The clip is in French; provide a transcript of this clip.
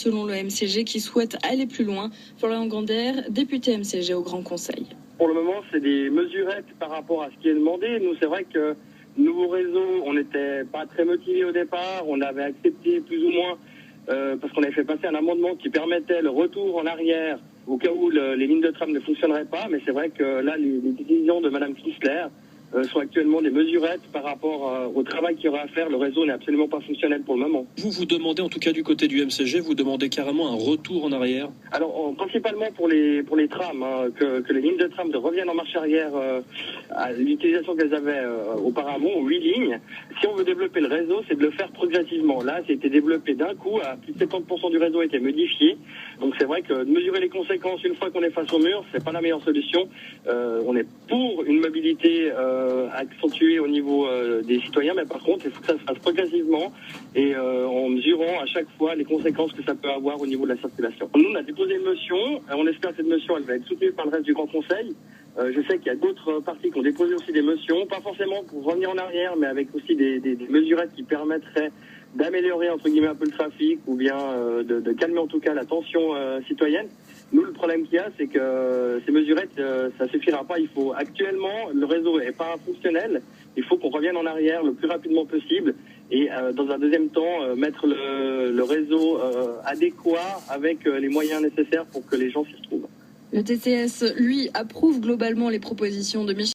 selon le MCG qui souhaite aller plus loin. Florian Gander, député MCG au Grand Conseil. Pour le moment, c'est des mesurettes par rapport à ce qui est demandé. Nous, c'est vrai que nouveau réseau, on n'était pas très motivés au départ. On avait accepté plus ou moins, parce qu'on avait fait passer un amendement qui permettait le retour en arrière au cas où les lignes de tram ne fonctionneraient pas. Mais c'est vrai que là, les décisions de Mme Chrysler sont actuellement des mesurettes par rapport au travail qu'il y aura à faire. Le réseau n'est absolument pas fonctionnel pour le moment. Vous demandez, en tout cas du côté du MCG, vous demandez carrément un retour en arrière? Alors, principalement pour les trams, que les lignes de tram reviennent en marche arrière à l'utilisation qu'elles avaient auparavant, aux 8 lignes. Si on veut développer le réseau, c'est de le faire progressivement. Là, c'est été développé d'un coup, plus de 70% du réseau a été modifié. Donc c'est vrai que de mesurer les conséquences une fois qu'on est face au mur, c'est pas la meilleure solution. On est pour une mobilité accentuée au niveau des citoyens, mais par contre, il faut que ça se fasse progressivement et en mesurant à chaque fois les conséquences que ça peut avoir au niveau de la circulation. Nous, on a déposé une motion. On espère que cette motion, elle va être soutenue par le reste du Grand Conseil. Je sais qu'il y a d'autres partis qui ont déposé aussi des motions, pas forcément pour revenir en arrière, mais avec aussi des mesurettes qui permettraient d'améliorer entre guillemets un peu le trafic ou bien de calmer en tout cas la tension citoyenne. Nous, le problème qu'il y a, c'est que ces mesurettes, ça suffira pas. Il faut actuellement, le réseau est pas fonctionnel. Il faut qu'on revienne en arrière le plus rapidement possible et dans un deuxième temps mettre le réseau adéquat avec les moyens nécessaires pour que les gens s'y retrouvent. Le TCS, lui, approuve globalement les propositions de Michel